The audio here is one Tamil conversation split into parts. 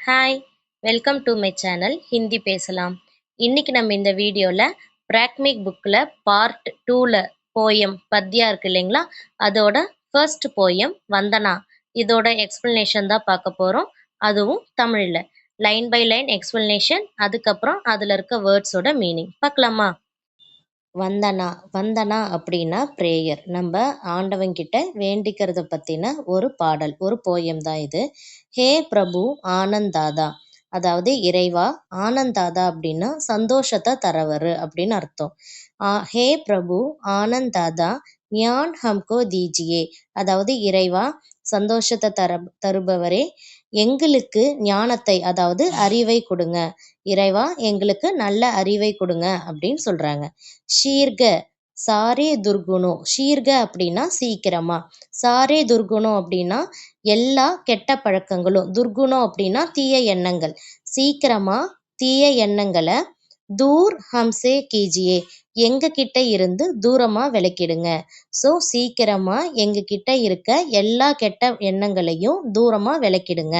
Hi, welcome to my channel Hindi பேசலாம். இன்னைக்கு நம்ம இந்த வீடியோவில் பிராக்மிக் புக்கில் பார்ட் 2ல் போயம் பத்யா இருக்கு இல்லைங்களா, அதோட ஃபர்ஸ்ட் போயம் வந்தனா, இதோட எக்ஸ்பிளனேஷன் தான் பார்க்க போகிறோம். அதுவும் தமிழில் லைன் பை லைன் எக்ஸ்பிளனேஷன், அதுக்கப்புறம் அதில் இருக்க வேர்ட்ஸோட மீனிங் பார்க்கலாமா? வந்தனா வந்தனா அப்படின்னா ப்ரேயர். நம்ம ஆண்டவங்கிட்ட வேண்டிக்கிறத பற்றின ஒரு பாடல், ஒரு போயம் தான் இது. ஹே பிரபு ஆனந்தாதா, அதாவது இறைவா ஆனந்தாதா அப்படின்னா சந்தோஷத்தை தரவரு அப்படின்னு அர்த்தம். ஹே பிரபு ஆனந்தாதா ஞான் ஹம்கோ தீஜியே, அதாவது இறைவா சந்தோஷத்தை தருபவரே, எங்களுக்கு ஞானத்தை அதாவது அறிவை கொடுங்க. இறைவா எங்களுக்கு நல்ல அறிவை கொடுங்க அப்படின்னு சொல்றாங்க. ஷீர்க சாரே துர்குணம், ஷீர்க அப்படின்னா சீக்கிரமா, சாரே துர்குணம் அப்படின்னா எல்லா கெட்ட பழக்கங்களும், துர்குணம் அப்படின்னா தீய எண்ணங்கள், சீக்கிரமா தீய எண்ணங்களை தூர் ஹம்சே கீஜியே, எங்க கிட்ட இருந்து தூரமா விலக்கிடுங்க. ஸோ சீக்கிரமா எங்க கிட்ட இருக்க எல்லா கெட்ட எண்ணங்களையும் தூரமா விலக்கிடுங்க.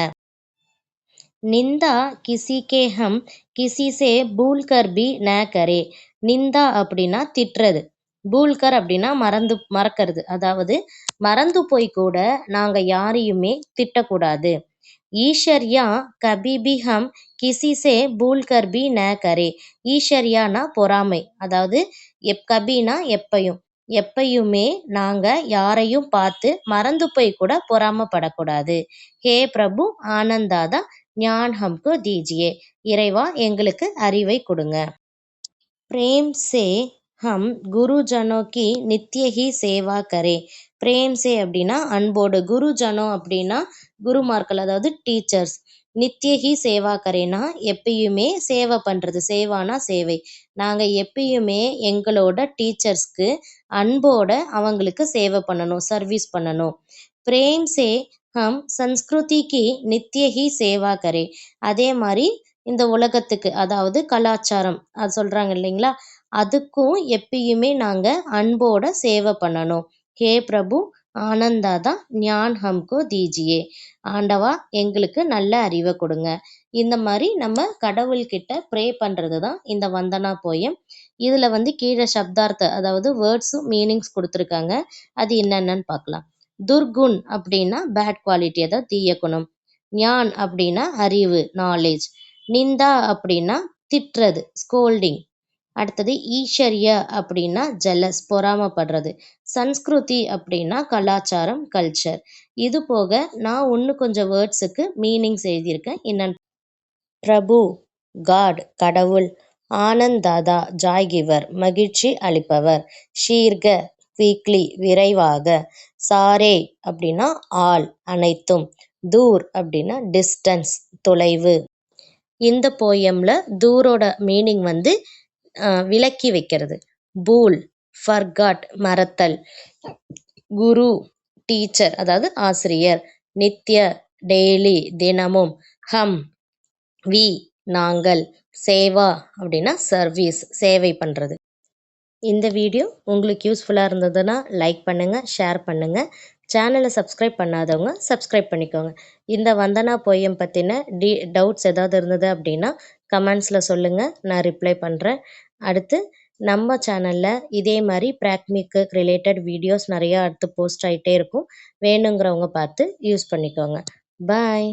நிந்தா கிசி கே ஹம் கிசி சே பூல்கர் பி ந கரே, நிந்தா அப்படின்னா திட்டுறது, பூல்கர் அப்படின்னா மறக்கிறது, அதாவது மறந்து போய் கூட நாங்க யாரையுமே திட்டக்கூடாது. ஈஸ்வர்யா கபி பி ஹம் கிசி சே பூல்கர் பி ந கரே, ஈஸ்வர்யானா பொறாமை, அதாவது கபினா எப்பையும், எப்பயுமே நாங்க யாரையும் பார்த்து மறந்து போய் கூட பொறாமப்படக்கூடாது. ஹே பிரபு ஆனந்தாதா ஞான் ஹம்கோ தீஜியே, இறைவா எங்களுக்கு அறிவை கொடுங்க. பிரேம் சே ஹம் குருஜனோ கி நித்ய ஹி சேவா கரே, பிரேம் சே அப்படின்னா அன்போடு, குருஜனோ அப்படின்னா குருமார்கள் அதாவது டீச்சர்ஸ், நித்ய ஹி சேவா கரேனா எப்பயுமே சேவை பண்றது, சேவானா சேவை, நாங்க எப்பயுமே எங்களோட டீச்சர்ஸ்க்கு அன்போட அவங்களுக்கு சேவை பண்ணணும், சர்வீஸ் பண்ணணும். பிரேம் சே ஹம் சன்ஸ்கிருதிக்கு நித்ய ஹி சேவா கரே, அதே மாதிரி இந்த உலகத்துக்கு அதாவது கலாச்சாரம் அது சொல்றாங்க இல்லைங்களா, அதுக்கும் எப்பயுமே நாங்க அன்போட சேவை பண்ணணும். ஹே பிரபு ஆனந்தாதா ஞான் ஹம்கோ தீஜியே, ஆண்டவா எங்களுக்கு நல்ல அறிவை கொடுங்க. இந்த மாதிரி நம்ம கடவுள்கிட்ட ப்ரே பண்றது தான் இந்த வந்தனா போயம். இதுல கீழே சப்தார்த்த அதாவது வேர்ட்ஸும் மீனிங்ஸ் கொடுத்துருக்காங்க. அது என்னென்னு பார்க்கலாம். துர்குன் அப்படின்னா பேட் குவாலிட்டி, அதாவது தீய குணம். ஞான் அப்படின்னா அறிவு, நாலேஜ். நிந்தா அப்படின்னா திட்டுறது, ஸ்கோல்டிங். அடுத்தது ஈஸ்வர்ய அப்படின்னா ஜெலஸ், பொறாமப்படுறது. சன்ஸ்கிருதி அப்படின்னா கலாச்சாரம், கல்ச்சர். இது போக நான் இன்னும் கொஞ்சம் வேர்ட்ஸுக்கு மீனிங்ஸ் எழுதியிருக்கேன். என்னன்னு, பிரபு காட் கடவுள், ஆனந்தாதா ஜாய் கிவர் மகிழ்ச்சி அளிப்பவர், ஷீர்க குயிக்லி விரைவாக, சாரே அப்படின்னா ஆல் அனைத்தும், தூர் அப்படின்னா டிஸ்டன்ஸ் தொலைவு. இந்த போயம்ல தூரோட மீனிங் விலக்கி வைக்கிறது. பூல் ஃபர்காட் மறத்தல், குரு டீச்சர் அதாவது ஆசிரியர், நித்ய டெய்லி தினமும், ஹம் வி நாங்கள், சேவா அப்படின்னா சர்வீஸ் சேவை பண்ணுறது. இந்த வீடியோ உங்களுக்கு யூஸ்ஃபுல்லாக இருந்ததுன்னா லைக் பண்ணுங்கள், ஷேர் பண்ணுங்கள். சேனலை சப்ஸ்கிரைப் பண்ணாதவங்க சப்ஸ்கிரைப் பண்ணிக்கோங்க. இந்த வந்தனா போயம் பற்றின டவுட்ஸ் ஏதாவது இருந்தது அப்படின்னா கமெண்ட்ஸில் சொல்லுங்கள், நான் ரிப்ளை பண்ணுறேன். அடுத்து நம்ம சேனலில் இதே மாதிரி பிராக்மிக்கு ரிலேட்டட் வீடியோஸ் நிறையா அடுத்து போஸ்ட் ஆகிட்டே இருக்கும். வேணுங்கிறவங்க பார்த்து யூஸ் பண்ணிக்கோங்க. பாய்.